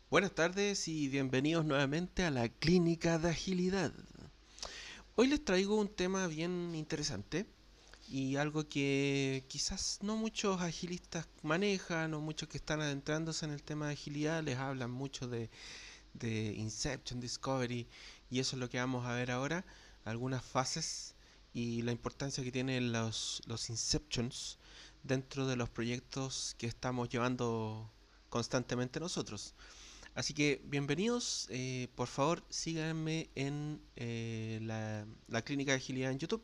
Buenas tardes y bienvenidos nuevamente a la Clínica de Agilidad. Hoy les traigo un tema bien interesante y algo que quizás no muchos agilistas manejan o muchos que están adentrándose en el tema de agilidad les hablan mucho de Inception, Discovery, y eso es lo que vamos a ver ahora, algunas fases y la importancia que tienen los Inceptions dentro de los proyectos que estamos llevando constantemente nosotros. Así que bienvenidos, por favor síganme en la clínica de agilidad en YouTube,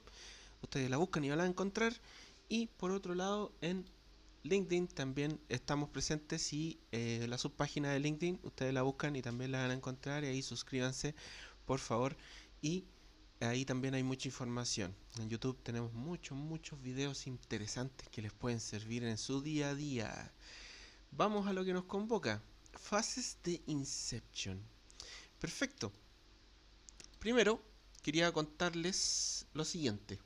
ustedes la buscan y la van a encontrar, y por otro lado en LinkedIn también estamos presentes y la subpágina de LinkedIn ustedes la buscan y también la van a encontrar, y ahí suscríbanse por favor, y ahí también hay mucha información. En YouTube tenemos muchos videos interesantes que les pueden servir en su día a día. Vamos a lo que nos convoca. Fases de Inception. Perfecto. Primero, quería contarles lo siguiente.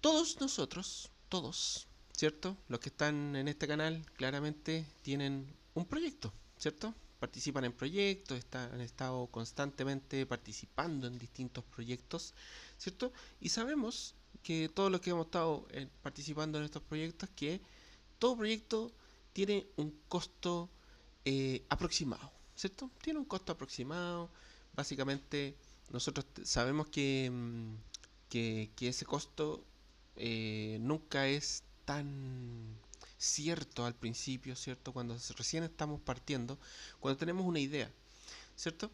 Todos nosotros, todos, ¿cierto? Los que están en este canal claramente tienen un proyecto, ¿cierto? Participan en proyectos, han estado constantemente participando en distintos proyectos, ¿cierto? Y sabemos que todos los que hemos estado participando en estos proyectos, que todo proyecto tiene un costo aproximado, ¿cierto? Tiene un costo aproximado. Básicamente, nosotros sabemos que ese costo nunca es tan cierto al principio, ¿cierto? Cuando recién estamos partiendo, cuando tenemos una idea, ¿cierto?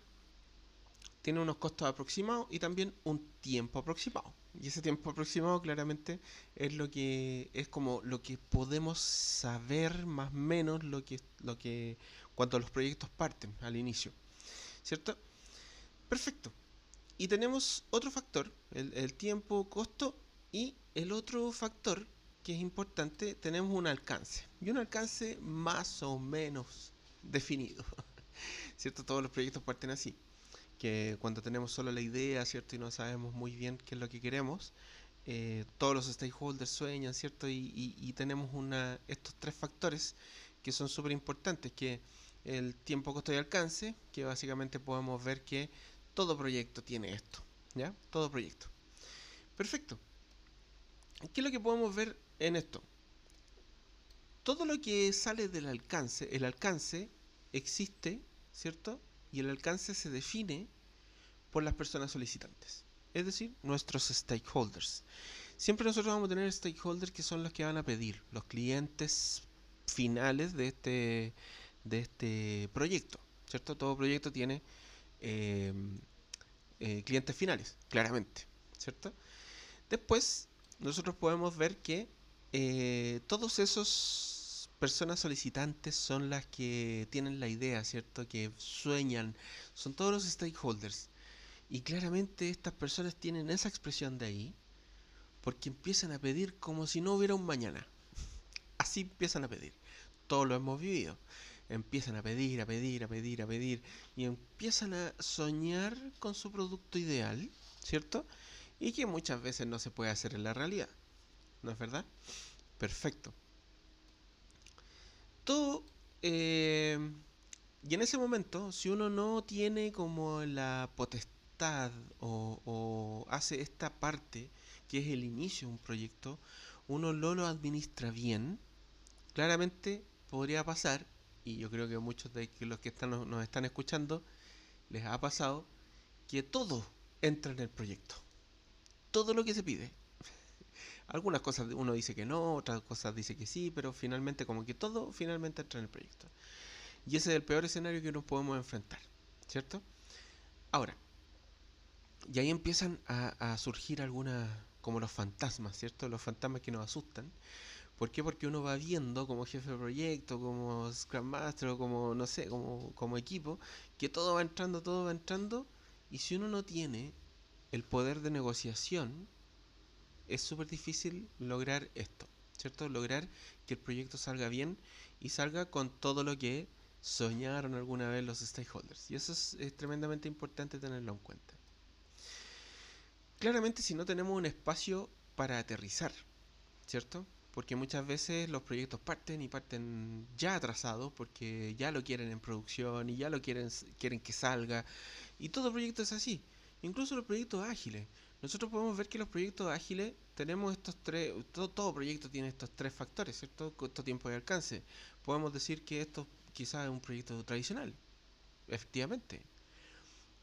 Tiene unos costos aproximados y también un tiempo aproximado. Y ese tiempo aproximado claramente es lo que es como lo que podemos saber más o menos lo que cuando los proyectos parten al inicio, ¿cierto? Perfecto. Y tenemos otro factor, el tiempo, costo, y el otro factor que es importante, tenemos un alcance. Y un alcance más o menos definido, ¿cierto? Todos los proyectos parten así, que cuando tenemos solo la idea, ¿cierto? Y no sabemos muy bien qué es lo que queremos, todos los stakeholders sueñan, ¿cierto? Y tenemos estos tres factores que son súper importantes, que el tiempo, costo y alcance, que básicamente podemos ver que todo proyecto tiene esto, ¿ya? Todo proyecto. Perfecto. ¿Qué es lo que podemos ver en esto? Todo lo que sale del alcance, el alcance existe, ¿cierto? Y el alcance se define por las personas solicitantes, es decir, nuestros stakeholders. Siempre nosotros vamos a tener stakeholders que son los que van a pedir, los clientes finales de este proyecto, ¿cierto? Todo proyecto tiene eh, clientes finales, claramente, ¿cierto? Después, nosotros podemos ver que todos esos personas solicitantes son las que tienen la idea, ¿cierto? Que sueñan, son todos los stakeholders. Y claramente estas personas tienen esa expresión de ahí porque empiezan a pedir como si no hubiera un mañana. Así empiezan a pedir. Todos lo hemos vivido. Empiezan a pedir, a pedir, a pedir, a pedir. Y empiezan a soñar con su producto ideal, ¿cierto? Y que muchas veces no se puede hacer en la realidad. ¿No es verdad? Perfecto. Todo... y en ese momento, si uno no tiene como la potestad o hace esta parte, que es el inicio de un proyecto, uno no lo administra bien, claramente podría pasar, y yo creo que muchos de los que nos están escuchando les ha pasado, que todo entra en el proyecto. Todo lo que se pide. Algunas cosas uno dice que no, otras cosas dice que sí, pero finalmente como que todo finalmente entra en el proyecto. Y ese es el peor escenario que nos podemos enfrentar, ¿cierto? Ahora, y ahí empiezan a surgir algunas, como los fantasmas, ¿cierto? Los fantasmas que nos asustan. ¿Por qué? Porque uno va viendo como jefe de proyecto, como Scrum Master o como, no sé, como equipo, que todo va entrando, y si uno no tiene el poder de negociación, es súper difícil lograr esto, ¿cierto? Lograr que el proyecto salga bien y salga con todo lo que soñaron alguna vez los stakeholders. Y eso es tremendamente importante tenerlo en cuenta. Claramente si no tenemos un espacio para aterrizar, ¿cierto? porque muchas veces los proyectos parten y parten ya atrasados porque ya lo quieren en producción y ya lo quieren que salga. Y todo proyecto es así. Incluso los proyectos ágiles. Nosotros podemos ver que los proyectos ágiles tenemos estos tres, todo proyecto tiene estos tres factores, ¿cierto? Costo, tiempo y alcance. Podemos decir que esto quizás es un proyecto tradicional, efectivamente.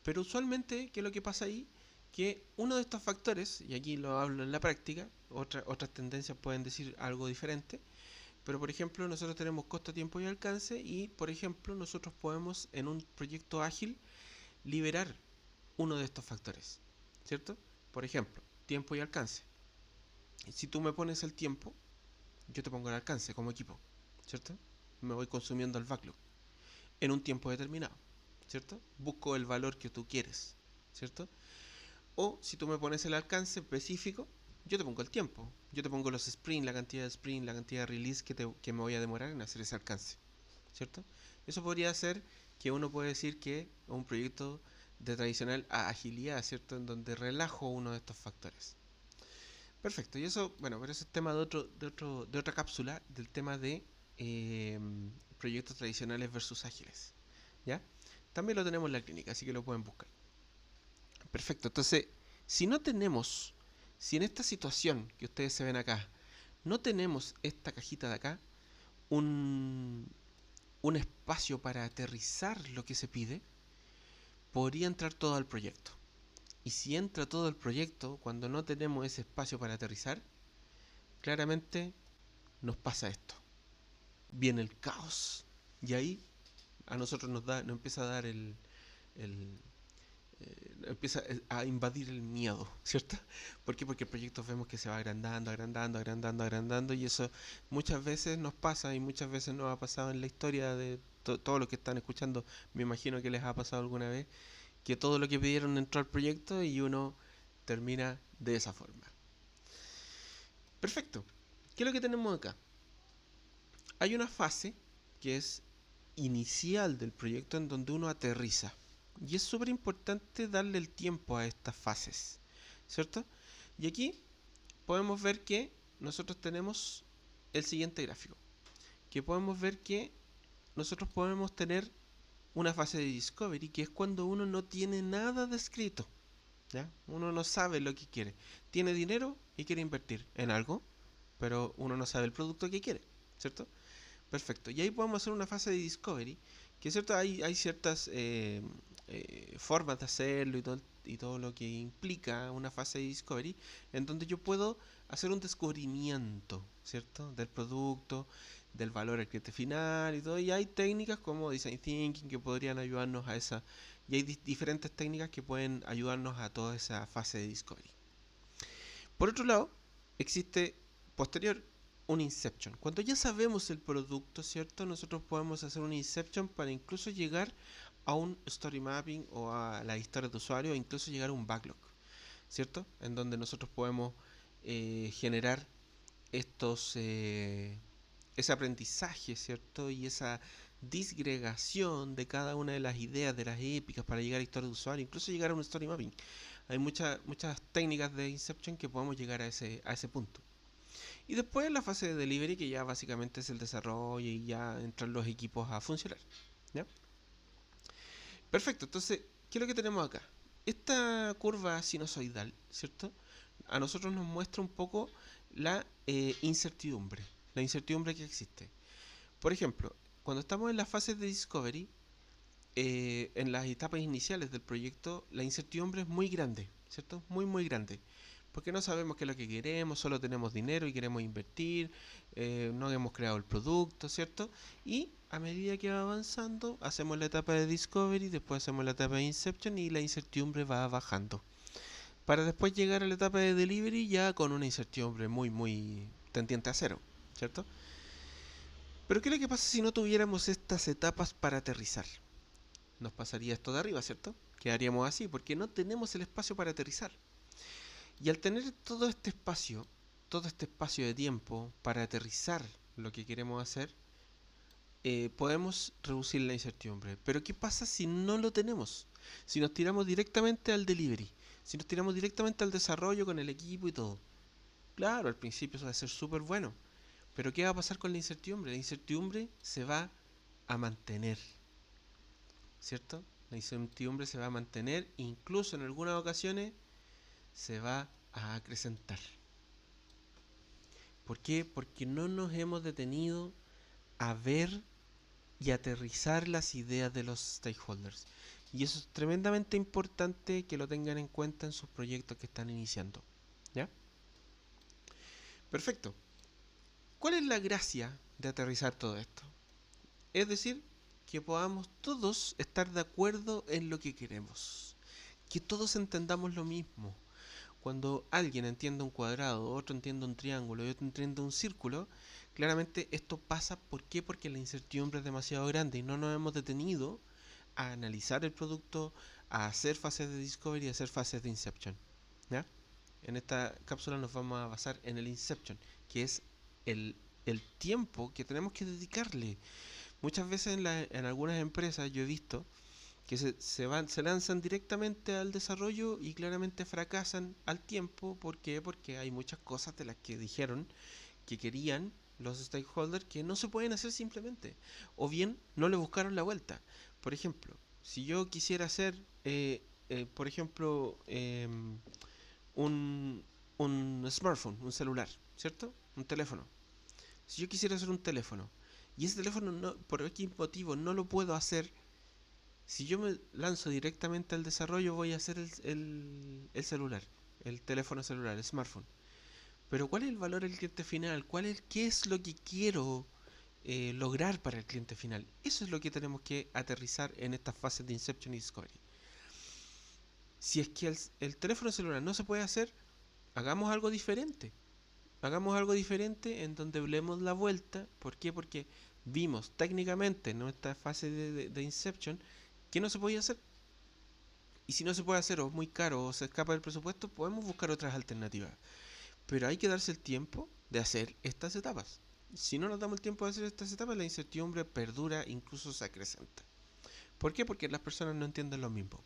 Pero usualmente, ¿qué es lo que pasa ahí? Que uno de estos factores, y aquí lo hablo en la práctica, otras tendencias pueden decir algo diferente, pero por ejemplo nosotros tenemos costo, tiempo y alcance y por ejemplo nosotros podemos en un proyecto ágil liberar uno de estos factores, ¿cierto? Por ejemplo, tiempo y alcance. Si tú me pones el tiempo, yo te pongo el alcance como equipo, ¿cierto? Me voy consumiendo el backlog en un tiempo determinado, ¿cierto? Busco el valor que tú quieres, ¿cierto? O si tú me pones el alcance específico, yo te pongo el tiempo. Yo te pongo los sprints, la cantidad de release que me voy a demorar en hacer ese alcance, ¿cierto? Eso podría ser que uno puede decir que un proyecto de tradicional a agilidad, ¿cierto? En donde relajo uno de estos factores. Perfecto, y eso, bueno, pero ese es tema de otra cápsula, del tema de eh, proyectos tradicionales versus ágiles, ¿ya? También lo tenemos en la clínica, así que lo pueden buscar. Perfecto, entonces, si no tenemos, si en esta situación que ustedes se ven acá, no tenemos esta cajita de acá, un, un espacio para aterrizar lo que se pide, podría entrar todo al proyecto. Y si entra todo el proyecto cuando no tenemos ese espacio para aterrizar, claramente nos pasa esto. Viene el caos. Y ahí a nosotros nos empieza a dar el, empieza a invadir el miedo, ¿cierto? ¿Por qué? Porque el proyecto vemos que se va agrandando y eso muchas veces nos pasa y muchas veces nos ha pasado en la historia de todos los que están escuchando, me imagino que les ha pasado alguna vez, que todo lo que pidieron entró al proyecto y uno termina de esa forma. Perfecto. ¿Qué es lo que tenemos acá? Hay una fase que es inicial del proyecto en donde uno aterriza. Y es súper importante darle el tiempo a estas fases, ¿cierto? Y aquí podemos ver que nosotros tenemos el siguiente gráfico. Que podemos ver que nosotros podemos tener una fase de discovery, que es cuando uno no tiene nada descrito, ¿ya? Uno no sabe lo que quiere. Tiene dinero y quiere invertir en algo, pero uno no sabe el producto que quiere, ¿cierto? Perfecto. Y ahí podemos hacer una fase de discovery, que es cierto, hay ciertas formas de hacerlo y todo lo que implica una fase de discovery, en donde yo puedo hacer un descubrimiento, ¿cierto? Del producto, del valor al cliente final y todo. Y hay técnicas como Design Thinking que podrían ayudarnos a esa. Y hay diferentes técnicas que pueden ayudarnos a toda esa fase de discovery. Por otro lado, existe posterior un inception. Cuando ya sabemos el producto, ¿cierto? Nosotros podemos hacer un inception para incluso llegar a un story mapping o a la historia de usuario, o incluso llegar a un backlog, ¿cierto? En donde nosotros podemos generar estos ese aprendizaje, ¿cierto? Y esa disgregación de cada una de las ideas de las épicas para llegar a historia de usuario, incluso llegar a un story mapping. Hay muchas técnicas de Inception que podemos llegar a ese punto. Y después la fase de delivery, que ya básicamente es el desarrollo y ya entran los equipos a funcionar, ¿ya? Perfecto, entonces, ¿qué es lo que tenemos acá? Esta curva sinusoidal, ¿cierto? A nosotros nos muestra un poco la la incertidumbre que existe. Por ejemplo, cuando estamos en las fases de discovery, en las etapas iniciales del proyecto, la incertidumbre es muy grande, ¿cierto? Muy, muy grande. Porque no sabemos qué es lo que queremos, solo tenemos dinero y queremos invertir, no hemos creado el producto, ¿cierto? Y a medida que va avanzando, hacemos la etapa de discovery, después hacemos la etapa de inception y la incertidumbre va bajando. Para después llegar a la etapa de delivery ya con una incertidumbre muy, muy tendiente a cero, ¿cierto? Pero ¿qué es lo que pasa si no tuviéramos estas etapas para aterrizar? Nos pasaría esto de arriba, ¿cierto? Quedaríamos así, porque no tenemos el espacio para aterrizar. Y al tener todo este espacio de tiempo para aterrizar lo que queremos hacer, podemos reducir la incertidumbre. Pero ¿qué pasa si no lo tenemos? Si nos tiramos directamente al delivery, si nos tiramos directamente al desarrollo con el equipo y todo. Claro, al principio eso va a ser súper bueno, Pero ¿qué va a pasar con la incertidumbre? La incertidumbre se va a mantener, ¿cierto? La incertidumbre se va a mantener, incluso en algunas ocasiones se va a acrecentar. ¿Por qué? Porque no nos hemos detenido a ver y aterrizar las ideas de los stakeholders. Y eso es tremendamente importante que lo tengan en cuenta en sus proyectos que están iniciando. ¿Ya? Perfecto. ¿Cuál es la gracia de aterrizar todo esto? Es decir, que podamos todos estar de acuerdo en lo que queremos. Que todos entendamos lo mismo. Cuando alguien entiende un cuadrado, otro entiende un triángulo y otro entiende un círculo, claramente esto pasa, ¿por qué? Porque la incertidumbre es demasiado grande y no nos hemos detenido a analizar el producto, a hacer fases de discovery y a hacer fases de inception. ¿Ya? En esta cápsula nos vamos a basar en el inception, que es el, el tiempo que tenemos que dedicarle. Muchas veces en algunas empresas yo he visto que se lanzan directamente al desarrollo y claramente fracasan al tiempo. ¿Por qué? Porque hay muchas cosas de las que dijeron que querían los stakeholders que no se pueden hacer simplemente. O bien no le buscaron la vuelta. Por ejemplo, si yo quisiera hacer, por ejemplo, un, un smartphone, un celular, ¿cierto? Un teléfono. Si yo quisiera hacer un teléfono y ese teléfono no, por X motivo no lo puedo hacer, si yo me lanzo directamente al desarrollo voy a hacer el celular, el teléfono celular, el smartphone. Pero ¿cuál es el valor del cliente final? ¿Qué es lo que quiero lograr para el cliente final? Eso es lo que tenemos que aterrizar en estas fases de Inception y Discovery. Si es que el teléfono celular no se puede hacer, hagamos algo diferente. Hagamos algo diferente en donde hablemos la vuelta. ¿Por qué? Porque vimos técnicamente en nuestra fase de Inception que no se podía hacer. Y si no se puede hacer o es muy caro o se escapa del presupuesto, podemos buscar otras alternativas. Pero hay que darse el tiempo de hacer estas etapas. Si no nos damos el tiempo de hacer estas etapas, la incertidumbre perdura, incluso se acrecenta. ¿Por qué? Porque las personas no entienden lo mismo.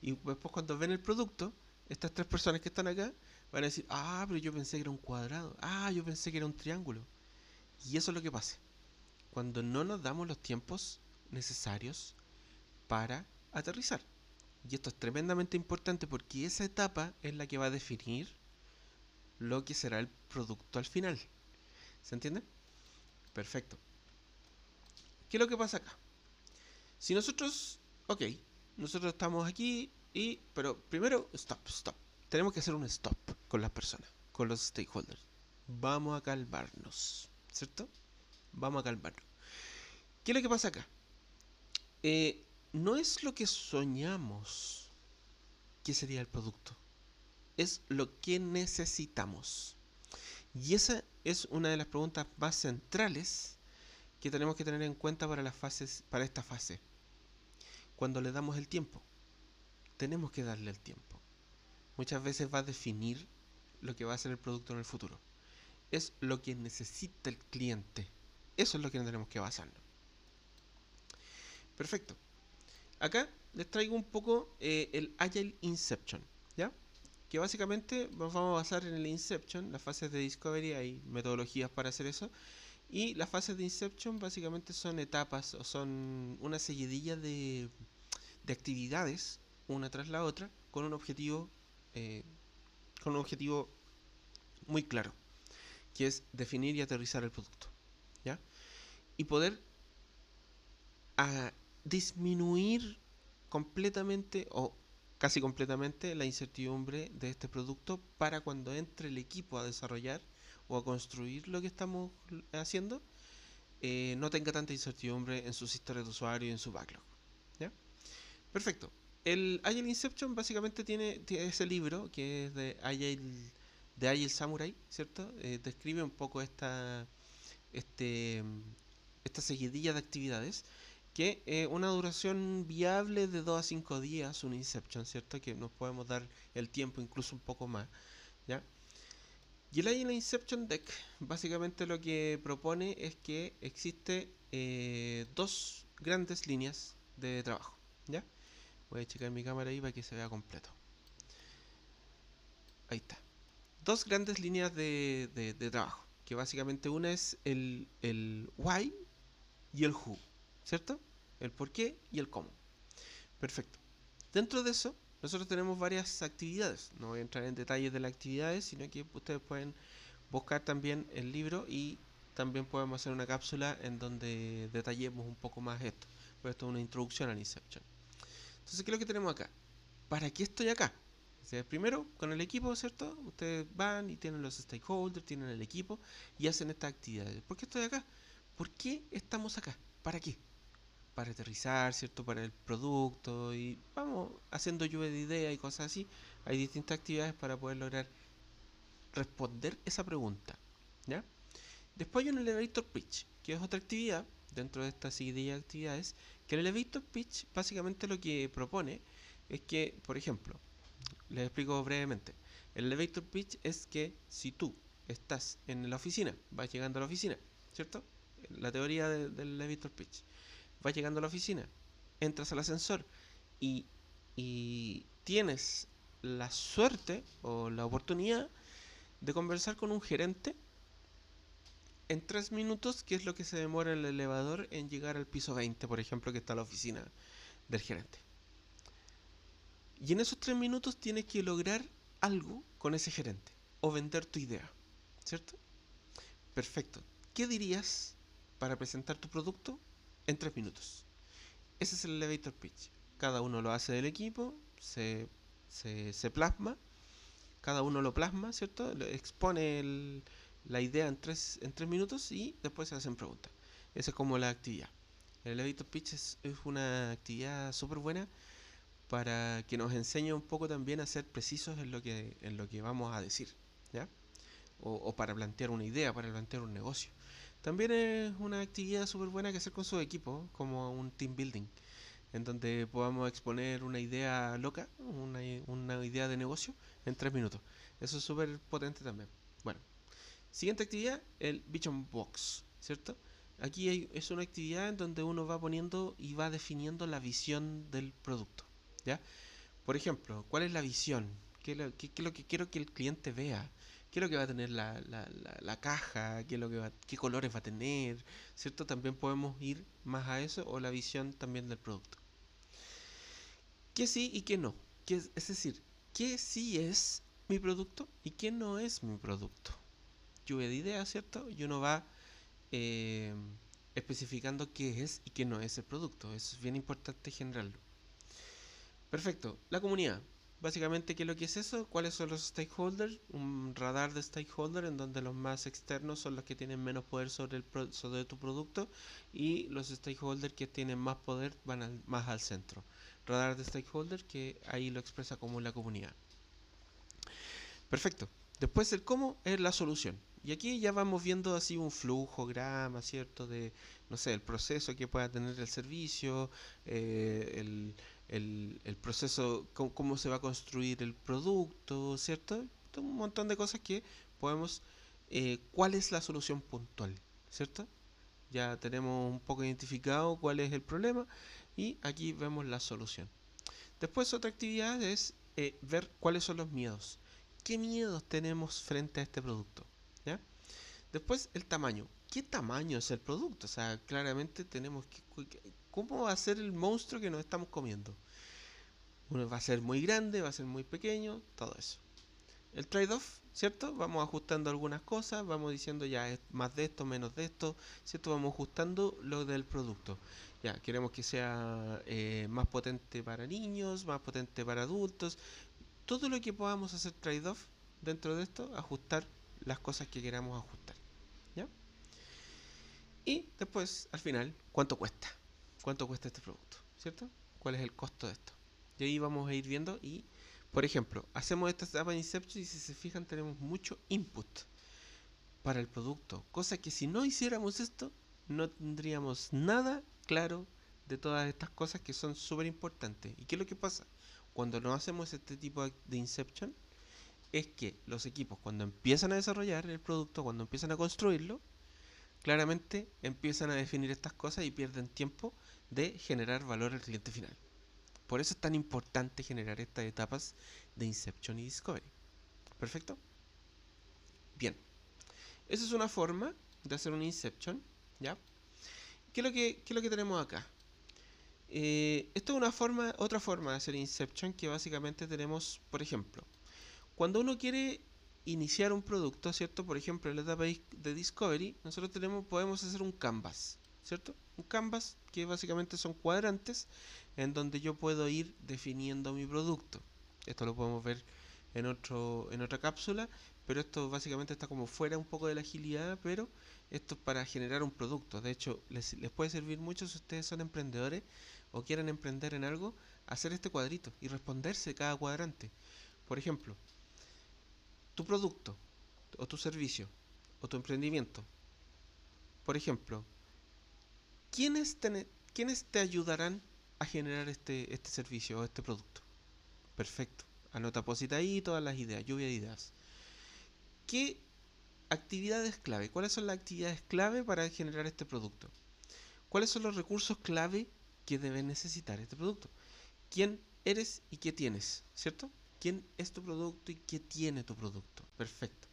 Y después cuando ven el producto, estas tres personas que están acá van a decir, ah, pero yo pensé que era un cuadrado, ah, yo pensé que era un triángulo. Y eso es lo que pasa. Cuando no nos damos los tiempos necesarios para aterrizar. Y esto es tremendamente importante porque esa etapa es la que va a definir lo que será el producto al final. ¿Se entiende? Perfecto. ¿Qué es lo que pasa acá? Si nosotros, ok, nosotros estamos aquí pero primero, stop. Tenemos que hacer un stop con las personas, con los stakeholders. Vamos a calmarnos, ¿cierto? Vamos a calmarnos. ¿Qué es lo que pasa acá? No es lo que soñamos que sería el producto, es lo que necesitamos. Y esa es una de las preguntas más centrales que tenemos que tener en cuenta para las fases, para esta fase. Cuando le damos el tiempo, tenemos que darle el tiempo. Muchas veces va a definir lo que va a ser el producto en el futuro. Es lo que necesita el cliente. Eso es lo que tenemos que basarnos. Perfecto. Acá les traigo un poco el Agile Inception, ¿ya? Que básicamente nos vamos a basar en el Inception, las fases de Discovery, hay metodologías para hacer eso. Y las fases de Inception básicamente son etapas o son una seguidilla de actividades, una tras la otra, eh, con un objetivo muy claro, que es definir y aterrizar el producto, ¿ya? Y poder a disminuir completamente o casi completamente la incertidumbre de este producto para cuando entre el equipo a desarrollar o a construir lo que estamos haciendo, no tenga tanta incertidumbre en sus historias de usuario y en su backlog. ¿Ya? Perfecto. El Agile Inception básicamente tiene ese libro que es de Agile Samurai, ¿cierto? Describe un poco este, esta seguidilla de actividades que una duración viable de 2 a 5 días, un Inception, ¿cierto? Que nos podemos dar el tiempo incluso un poco más, ¿ya? Y el Agile Inception Deck básicamente lo que propone es que existe dos grandes líneas de trabajo, ¿ya? Voy a checar mi cámara ahí para que se vea completo. Ahí está. Dos grandes líneas de trabajo. que básicamente una es el why y el who, ¿cierto? El por qué y el cómo. Perfecto. Dentro de eso, nosotros tenemos varias actividades. No voy a entrar en detalles de las actividades, sino que ustedes pueden buscar también el libro y también podemos hacer una cápsula en donde detallemos un poco más esto. Pero esto es una introducción al Inception. Entonces, ¿qué es lo que tenemos acá? ¿Para qué estoy acá? O sea, primero, con el equipo, ¿cierto? Ustedes van y tienen los stakeholders, tienen el equipo y hacen estas actividades. ¿Por qué estoy acá? ¿Por qué estamos acá? ¿Para qué? Para aterrizar, ¿cierto? Para el producto y vamos haciendo lluvia de ideas y cosas así. Hay distintas actividades para poder lograr responder esa pregunta, ¿ya? Después hay un elevator pitch, que es otra actividad dentro de esta seguidilla de actividades, que el elevator pitch básicamente lo que propone es que, por ejemplo, les explico brevemente. El elevator pitch es que si tú estás en la oficina, vas llegando a la oficina, ¿cierto? La teoría del elevator pitch. Vas llegando a la oficina, entras al ascensor y, y tienes la suerte o la oportunidad de conversar con un gerente en 3 minutos, que es lo que se demora el elevador en llegar al piso 20, por ejemplo, que está la oficina del gerente. Y en esos 3 minutos tienes que lograr algo con ese gerente o vender tu idea, ¿cierto? Perfecto. ¿Qué dirías para presentar tu producto en 3 minutos? Ese es el elevator pitch. Cada uno lo hace del equipo, se plasma, cada uno lo plasma, ¿cierto? Expone la idea en tres minutos y después se hacen preguntas. Esa es como la actividad. El elevator pitch es una actividad súper buena para que nos enseñe un poco también a ser precisos en lo que vamos a decir, ¿ya? O para plantear una idea, para plantear un negocio. También es una actividad súper buena que hacer con su equipo, como un team building, en donde podamos exponer una idea loca, una idea de negocio en 3 minutos. Eso es súper potente también. Bueno, siguiente actividad, el Vision Box, ¿cierto? Aquí es una actividad en donde uno va poniendo y va definiendo la visión del producto, ¿ya? Por ejemplo, ¿cuál es la visión? ¿Qué es lo que quiero que el cliente vea? ¿Qué es lo que va a tener la caja? ¿Qué colores va a tener? ¿Cierto? También podemos ir más a eso o la visión también del producto. ¿Qué sí y qué no? Es decir, ¿qué sí es mi producto y qué no es mi producto? Lluvia de ideas, ¿cierto? Y uno va eh, especificando qué es y qué no es el producto. Eso es bien importante generarlo. Perfecto. La comunidad. Básicamente, ¿qué es lo que es eso? ¿Cuáles son los stakeholders? Un radar de stakeholders en donde los más externos son los que tienen menos poder sobre tu producto y los stakeholders que tienen más poder van más al centro. Radar de stakeholders que ahí lo expresa como la comunidad. Perfecto. Después el cómo es la solución. Y aquí ya vamos viendo así un flujograma, ¿cierto? De, no sé, el proceso que pueda tener el servicio, el proceso, cómo se va a construir el producto, ¿cierto? Un montón de cosas que podemos, cuál es la solución puntual, ¿cierto? Ya tenemos un poco identificado cuál es el problema y aquí vemos la solución. Después otra actividad es ver cuáles son los miedos. ¿Qué miedos tenemos frente a este producto? ¿Ya? Después el tamaño. ¿Qué tamaño es el producto? O sea, claramente tenemos que... ¿Cómo va a ser el monstruo que nos estamos comiendo? Uno va a ser muy grande, va a ser muy pequeño, todo eso. El trade-off, ¿cierto? Vamos ajustando algunas cosas, vamos diciendo ya es más de esto, menos de esto, ¿cierto? Vamos ajustando lo del producto. Ya, queremos que sea más potente para niños, más potente para adultos. Todo lo que podamos hacer trade-off dentro de esto, ajustar las cosas que queramos ajustar. ¿Ya? Y después, al final, ¿cuánto cuesta? ¿Cuánto cuesta este producto? ¿Cierto? ¿Cuál es el costo de esto? Y ahí vamos a ir viendo y, por ejemplo, hacemos esta etapa de Inception y si se fijan tenemos mucho input para el producto. Cosa que si no hiciéramos esto, no tendríamos nada claro de todas estas cosas que son súper importantes. ¿Y qué es lo que pasa? Cuando no hacemos este tipo de Inception, es que los equipos cuando empiezan a desarrollar el producto, cuando empiezan a construirlo, claramente empiezan a definir estas cosas y pierden tiempo de generar valor al cliente final. Por eso es tan importante generar estas etapas de Inception y Discovery. ¿Perfecto? Bien. Esa es una forma de hacer un inception, ¿ya? ¿Qué es lo que tenemos acá? Esto es otra forma de hacer inception que básicamente tenemos, por ejemplo, cuando uno quiere iniciar un producto, ¿cierto? Por ejemplo, en la etapa de discovery, nosotros podemos hacer un canvas, ¿cierto? Un canvas que básicamente son cuadrantes en donde yo puedo ir definiendo mi producto. Esto lo podemos ver en otra cápsula, pero esto básicamente está como fuera un poco de la agilidad, pero esto es para generar un producto. De hecho, les puede servir mucho si ustedes son emprendedores o quieren emprender en algo, hacer este cuadrito y responderse cada cuadrante. Por ejemplo, tu producto o tu servicio o tu emprendimiento. Por ejemplo, ¿quiénes quiénes te ayudarán a generar este servicio o este producto? Perfecto. Anota, posita ahí todas las ideas, lluvia de ideas. ¿Qué actividades clave? ¿Cuáles son las actividades clave para generar este producto? ¿Cuáles son los recursos clave que debe necesitar este producto? ¿Quién eres y qué tienes? ¿Cierto? ¿Quién es tu producto y qué tiene tu producto? Perfecto.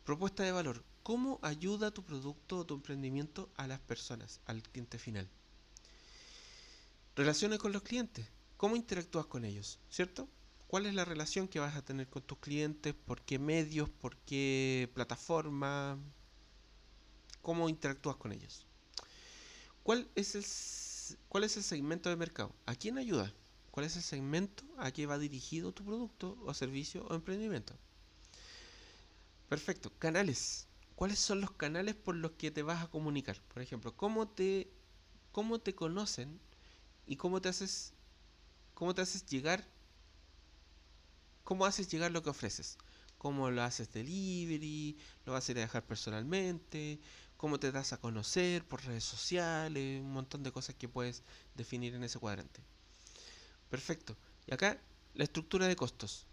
Propuesta de valor. ¿Cómo ayuda tu producto o tu emprendimiento a las personas, al cliente final? Relaciones con los clientes. ¿Cómo interactúas con ellos? ¿Cierto? ¿Cuál es la relación que vas a tener con tus clientes? ¿Por qué medios? ¿Por qué plataforma? ¿Cómo interactúas con ellos? ¿Cuál es cuál es el segmento de mercado? ¿A quién ayuda? ¿Cuál es el segmento a qué va dirigido tu producto o servicio o emprendimiento? Perfecto. Canales. ¿Cuáles son los canales por los que te vas a comunicar? Por ejemplo, cómo te conocen y cómo te haces llegar, cómo haces llegar lo que ofreces? ¿Cómo lo haces delivery? ¿Lo vas a ir a dejar personalmente? ¿Cómo te das a conocer por redes sociales? Un montón de cosas que puedes definir en ese cuadrante. Perfecto. Y acá la estructura de costos,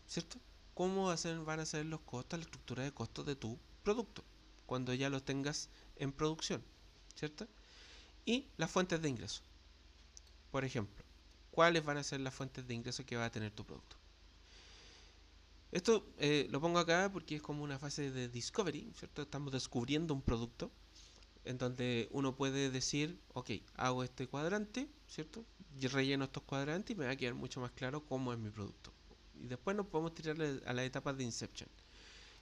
¿cierto? Van a ser los costos, la estructura de costos de tu producto cuando ya lo tengas en producción, ¿cierto? Y las fuentes de ingreso. Por ejemplo, ¿cuáles van a ser las fuentes de ingreso que va a tener tu producto? Esto lo pongo acá porque es como una fase de discovery, ¿cierto? Estamos descubriendo un producto en donde uno puede decir, ok, hago este cuadrante, ¿cierto? Y relleno estos cuadrantes y me va a quedar mucho más claro cómo es mi producto. Y después nos podemos tirar a las etapas de Inception.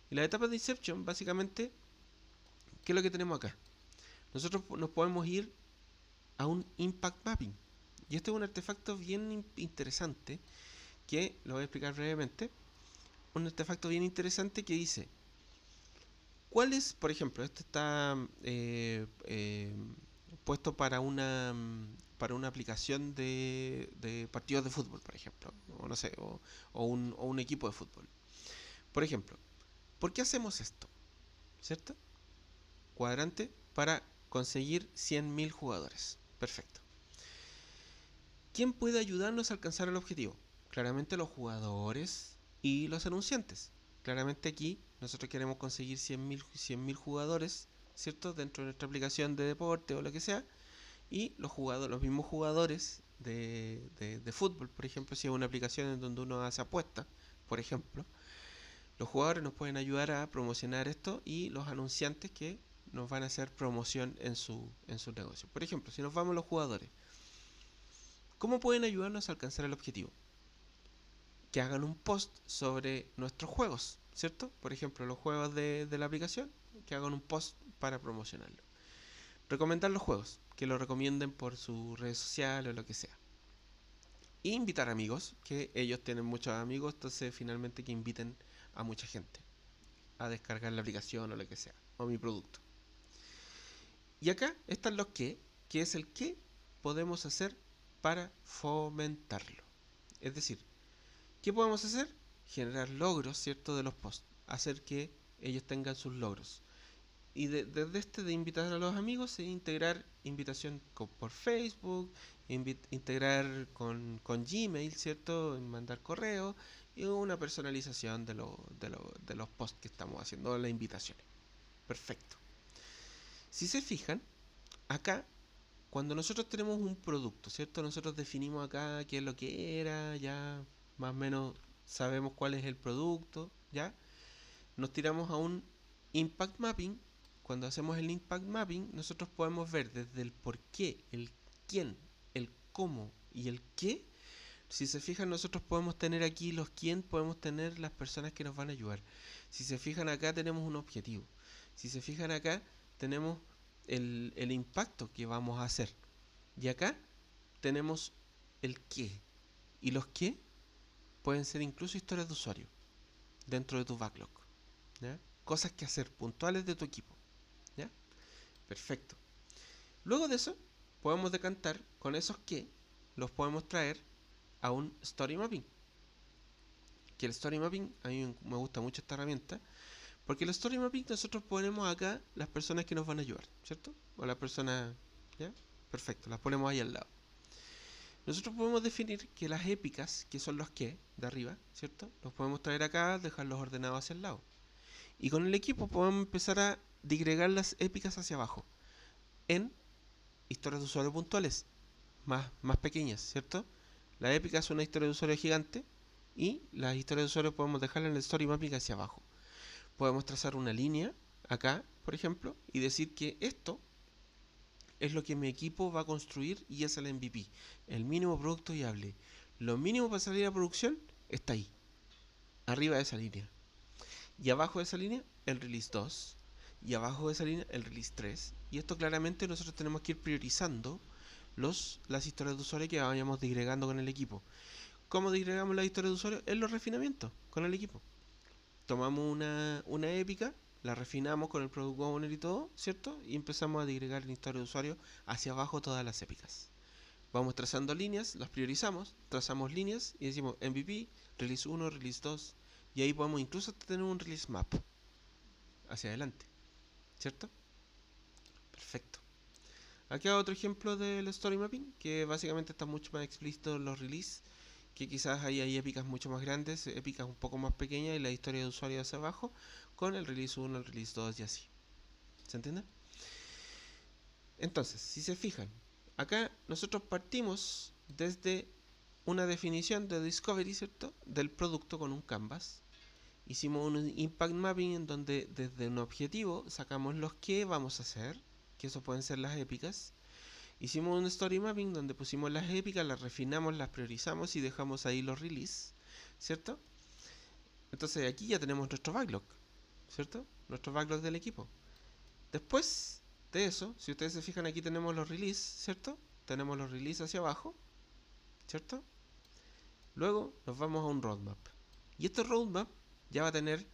Y las etapas de Inception, básicamente, ¿qué es lo que tenemos acá? Nosotros nos podemos ir a un Impact Mapping. Y este es un artefacto bien interesante que lo voy a explicar brevemente. Un artefacto bien interesante que dice, ¿cuál es, por ejemplo, esto está puesto para una aplicación de partidos de fútbol, por ejemplo, o no sé, o un equipo de fútbol. Por ejemplo, ¿por qué hacemos esto? ¿Cierto? Cuadrante para conseguir 100.000 jugadores. Perfecto. ¿Quién puede ayudarnos a alcanzar el objetivo? Claramente los jugadores y los anunciantes. Claramente aquí nosotros queremos conseguir 100.000 jugadores, ¿cierto? Dentro de nuestra aplicación de deporte o lo que sea. Y los mismos jugadores de fútbol, por ejemplo, si es una aplicación en donde uno hace apuestas, por ejemplo, los jugadores nos pueden ayudar a promocionar esto y los anunciantes que nos van a hacer promoción en su negocio. Por ejemplo, si nos vamos a los jugadores, ¿cómo pueden ayudarnos a alcanzar el objetivo? Que hagan un post sobre nuestros juegos, ¿cierto? Por ejemplo, los juegos de la aplicación, que hagan un post para promocionarlo. Recomendar los juegos, que lo recomienden por sus redes sociales o lo que sea. E invitar amigos, que ellos tienen muchos amigos, entonces finalmente que inviten a mucha gente a descargar la aplicación o lo que sea, o mi producto. Y acá están los que es el que podemos hacer para fomentarlo. Es decir, ¿qué podemos hacer? Generar logros, ¿cierto? De los posts. Hacer que ellos tengan sus logros. Y desde de invitar a los amigos, integrar invitación por Facebook, integrar con Gmail, ¿cierto? Mandar correo y una personalización de los posts que estamos haciendo, las invitaciones. Perfecto. Si se fijan, acá, cuando nosotros tenemos un producto, ¿cierto? Nosotros definimos acá qué es lo que era, ya más o menos sabemos cuál es el producto, ¿ya? Nos tiramos Impact Mapping, cuando hacemos el Impact Mapping, nosotros podemos ver desde el por qué, el quién, el cómo y el qué. Si se fijan, nosotros podemos tener aquí los quién, podemos tener las personas que nos van a ayudar. Si se fijan acá tenemos un objetivo. Si se fijan acá tenemos el impacto que vamos a hacer. Y acá tenemos el qué. Y los qué pueden ser incluso historias de usuario dentro de tu backlog, ¿ya? Cosas que hacer puntuales de tu equipo, ¿ya? Perfecto. Luego de eso podemos decantar con esos qué, los podemos traer a un story mapping. Que el story mapping, a mí me gusta mucho esta herramienta, porque el story mapping nosotros ponemos acá las personas que nos van a ayudar, ¿cierto? O las personas, ¿ya? Perfecto, las ponemos ahí al lado. Nosotros podemos definir que las épicas, que son los que de arriba, ¿cierto? Los podemos traer acá, dejarlos ordenados hacia el lado. Y con el equipo podemos empezar a digregar las épicas hacia abajo en historias de usuario puntuales, más pequeñas, ¿cierto? La épica es una historia de usuario gigante y las historias de usuario podemos dejarla en el story mapping hacia abajo. Podemos trazar una línea acá, por ejemplo, y decir que esto es lo que mi equipo va a construir y es el MVP, el mínimo producto viable. Lo mínimo para salir a producción está ahí, arriba de esa línea. Y abajo de esa línea, el release 2. Y abajo de esa línea, el release 3. Y esto claramente nosotros tenemos que ir priorizando las historias de usuario que vayamos digregando con el equipo. ¿Cómo digregamos las historias de usuario? En los refinamientos con el equipo. Tomamos una épica, la refinamos con el product owner y todo, ¿cierto? Y empezamos a digregar en historia de usuario hacia abajo todas las épicas. Vamos trazando líneas, las priorizamos, trazamos líneas y decimos MVP, release 1, release 2. Y ahí podemos incluso tener un release map hacia adelante, ¿cierto? Perfecto. Aquí hay otro ejemplo del story mapping, que básicamente está mucho más explícito en los release, que quizás ahí hay épicas mucho más grandes, épicas un poco más pequeñas y la historia de usuario hacia abajo, con el release 1, el release 2 y así. ¿Se entiende? Entonces, si se fijan, acá nosotros partimos desde una definición de discovery, ¿cierto? Del producto con un canvas. Hicimos un impact mapping en donde desde un objetivo sacamos los que vamos a hacer, que eso pueden ser las épicas. Hicimos un story mapping donde pusimos las épicas, las refinamos, las priorizamos y dejamos ahí los release, ¿cierto? Entonces aquí ya tenemos nuestro backlog, ¿cierto? Nuestro backlog del equipo. Después de eso, si ustedes se fijan aquí tenemos los release, ¿cierto? Tenemos los release hacia abajo, ¿cierto? Luego nos vamos a un roadmap. Y este roadmap ya va a tener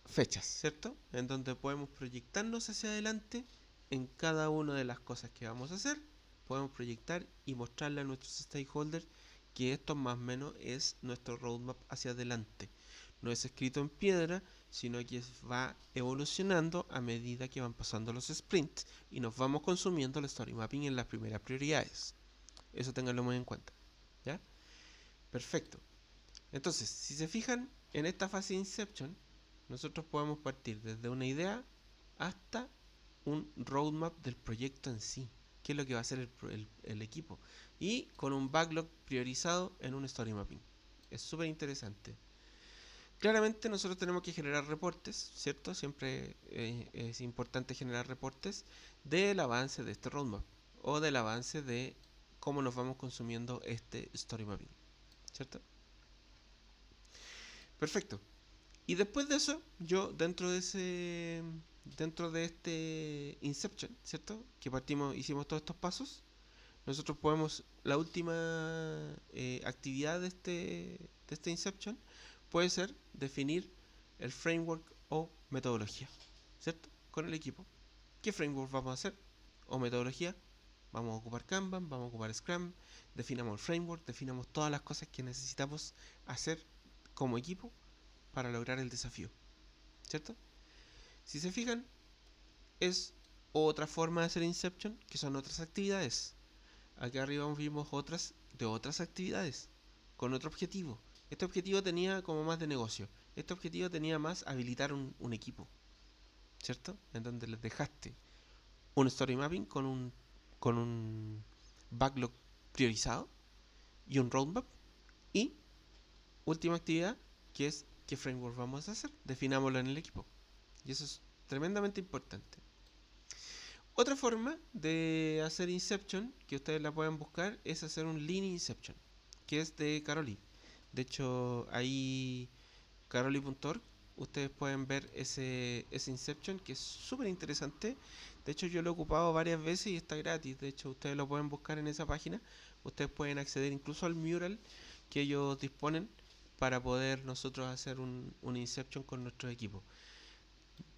fechas, ¿cierto? En donde podemos proyectarnos hacia adelante en cada una de las cosas que vamos a hacer. Podemos proyectar y mostrarle a nuestros stakeholders que esto más o menos es nuestro roadmap hacia adelante. No es escrito en piedra, sino que va evolucionando a medida que van pasando los sprints y nos vamos consumiendo el story mapping en las primeras prioridades. Eso tenganlo muy en cuenta, ¿ya? Perfecto. Entonces, si se fijan en esta fase de Inception, nosotros podemos partir desde una idea hasta un roadmap del proyecto en sí, qué es lo que va a hacer el equipo, y con un backlog priorizado en un story mapping. Es súper interesante. Claramente nosotros tenemos que generar reportes, ¿cierto? Siempre es importante generar reportes del avance de este roadmap o del avance de cómo nos vamos consumiendo este story mapping, ¿cierto? Perfecto. Y después de eso, yo dentro de este Inception, ¿cierto? Que partimos, hicimos todos estos pasos, nosotros podemos, la última actividad de este Inception puede ser definir el framework o metodología, ¿cierto? Con el equipo. ¿Qué framework vamos a hacer? O metodología. Vamos a ocupar Kanban, vamos a ocupar Scrum, definamos el framework, definamos todas las cosas que necesitamos hacer como equipo para lograr el desafío, ¿cierto? Si se fijan, es otra forma de hacer Inception, que son otras actividades. Aquí arriba vimos otras de otras actividades, con otro objetivo. Este objetivo tenía como más de negocio. Este objetivo tenía más habilitar un equipo, ¿cierto? En donde les dejaste un story mapping con un backlog priorizado y un roadmap. Y última actividad, que es qué framework vamos a hacer. Definámoslo en el equipo, Y eso es tremendamente importante. Otra forma de hacer Inception, que ustedes la pueden buscar, es hacer un Lean Inception, que es de Caroli. De hecho, ahí caroli.org ustedes pueden ver ese Inception, que es súper interesante. De hecho, yo lo he ocupado varias veces y está gratis. De hecho, ustedes lo pueden buscar en esa página. Ustedes pueden acceder incluso al mural que ellos disponen para poder nosotros hacer un Inception con nuestro equipo.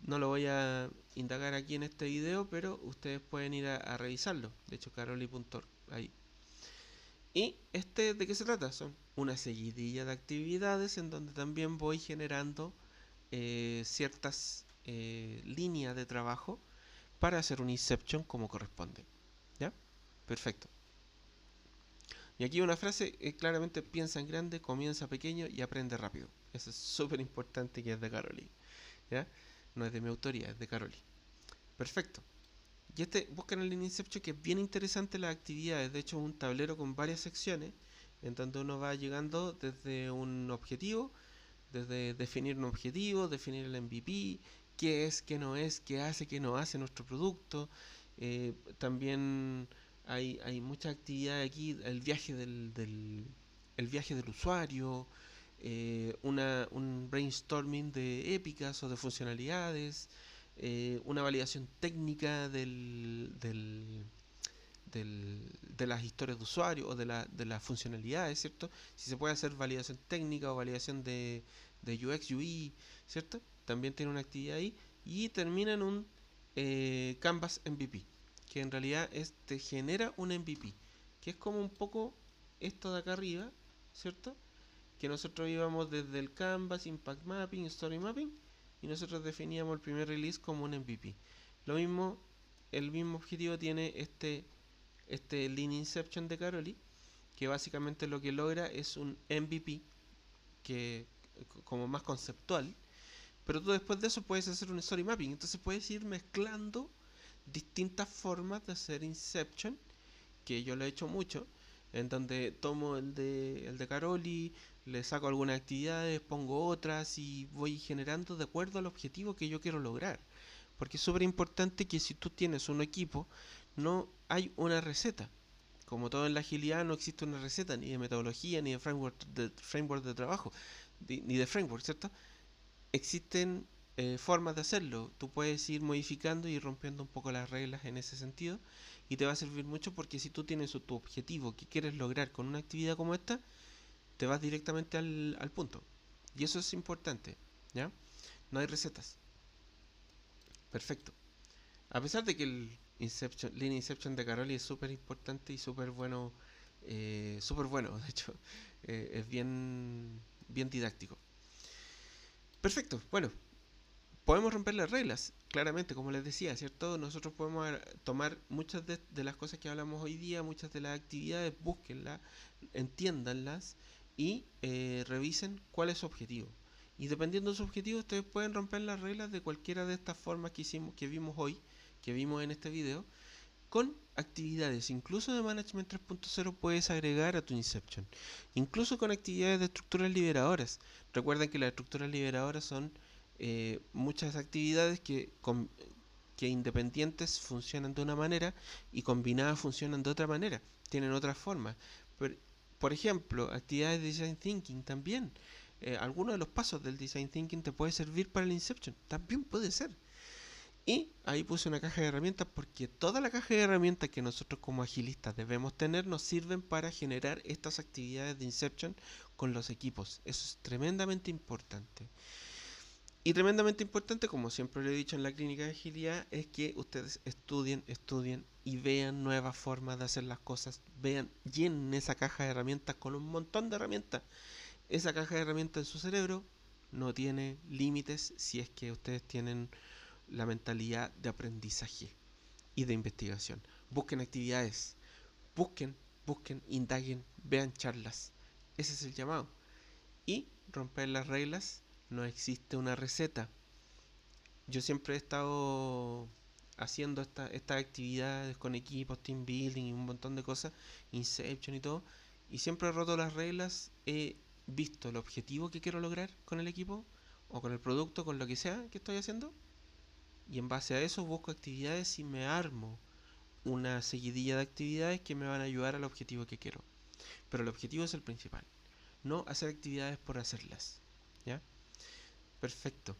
No lo voy a indagar aquí en este video, pero ustedes pueden ir a revisarlo. De hecho, caroli.org, ahí. ¿Y de qué se trata? Son una seguidilla de actividades en donde también voy generando ciertas líneas de trabajo para hacer un Inception como corresponde. ¿Ya? Perfecto. Y aquí una frase, claramente piensa en grande, comienza pequeño y aprende rápido. Eso es súper importante, que es de Caroli. ¿Ya? No es de mi autoría, es de Caroli. Perfecto. Y buscan el Inception, que es bien interesante las actividades. De hecho, es un tablero con varias secciones en donde uno va llegando desde un objetivo, desde definir un objetivo, definir el MVP, qué es, qué no es, qué hace, qué no hace nuestro producto. También hay mucha actividad aquí, el viaje del usuario, un brainstorming de épicas o de funcionalidades, una validación técnica de las historias de usuario o de las funcionalidades, ¿cierto? Si se puede hacer validación técnica o validación de UX, UI, ¿cierto? También tiene una actividad ahí. Y termina en un Canvas MVP, que en realidad te genera un MVP, que es como un poco esto de acá arriba, ¿cierto? Que nosotros íbamos desde el Canvas, Impact Mapping, Story Mapping, y nosotros definíamos el primer release como un MVP. Lo mismo, el mismo objetivo tiene este Lean Inception de Caroli, que básicamente lo que logra es un MVP, que como más conceptual, pero tú después de eso puedes hacer un story mapping, entonces puedes ir mezclando distintas formas de hacer Inception, que yo lo he hecho mucho, en donde tomo el de Caroli, le saco algunas actividades, pongo otras y voy generando de acuerdo al objetivo que yo quiero lograr. Porque es súper importante que si tú tienes un equipo, no hay una receta. Como todo en la agilidad, no existe una receta ni de metodología, ni de framework de trabajo, ni de framework, ¿cierto? Existen formas de hacerlo. Tú puedes ir modificando y rompiendo un poco las reglas en ese sentido, y te va a servir mucho, porque si tú tienes tu objetivo que quieres lograr con una actividad como esta, te vas directamente al punto. Y eso es importante, ¿ya? No hay recetas. Perfecto. A pesar de que el Lean Inception de Caroli es súper importante y súper bueno, de hecho, es bien didáctico. Perfecto, bueno, podemos romper las reglas, claramente, como les decía, ¿cierto? Nosotros podemos tomar muchas de las cosas que hablamos hoy día, muchas de las actividades, búsquenlas, entiéndanlas y revisen cuál es su objetivo. Y dependiendo de su objetivo, ustedes pueden romper las reglas de cualquiera de estas formas que vimos hoy, que vimos en este video, con actividades. Incluso de Management 3.0 puedes agregar a tu Inception. Incluso con actividades de estructuras liberadoras. Recuerden que las estructuras liberadoras son muchas actividades que independientes funcionan de una manera y combinadas funcionan de otra manera. Tienen otras formas. Por ejemplo, actividades de Design Thinking también. Algunos de los pasos del Design Thinking te puede servir para el Inception. También puede ser. Y ahí puse una caja de herramientas, porque toda la caja de herramientas que nosotros como agilistas debemos tener nos sirven para generar estas actividades de Inception con los equipos. Eso es tremendamente importante. Y tremendamente importante, como siempre lo he dicho en la clínica de agilidad, es que ustedes estudien y vean nuevas formas de hacer las cosas. Vean, llenen esa caja de herramientas con un montón de herramientas. Esa caja de herramientas en su cerebro no tiene límites si es que ustedes tienen la mentalidad de aprendizaje y de investigación. Busquen actividades, busquen, indaguen, vean charlas. Ese es el llamado. Y romper las reglas, no existe una receta. Yo siempre he estado haciendo estas actividades con equipos, team building y un montón de cosas, Inception y todo, y siempre he roto las reglas, he visto el objetivo que quiero lograr con el equipo, o con el producto, con lo que sea que estoy haciendo, y en base a eso busco actividades y me armo una seguidilla de actividades que me van a ayudar al objetivo que quiero. Pero el objetivo es el principal, no hacer actividades por hacerlas. ¿Ya? Perfecto.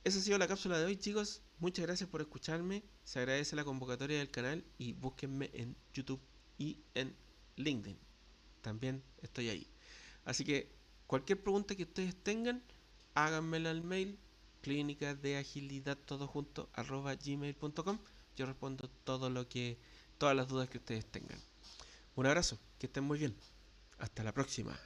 Esa ha sido la cápsula de hoy, chicos. Muchas gracias por escucharme. Se agradece la convocatoria del canal y búsquenme en YouTube y en LinkedIn. También estoy ahí. Así que cualquier pregunta que ustedes tengan, háganmela al mail clínica de agilidad todo junto @gmail.com. Yo respondo todas las dudas que ustedes tengan. Un abrazo, que estén muy bien. Hasta la próxima.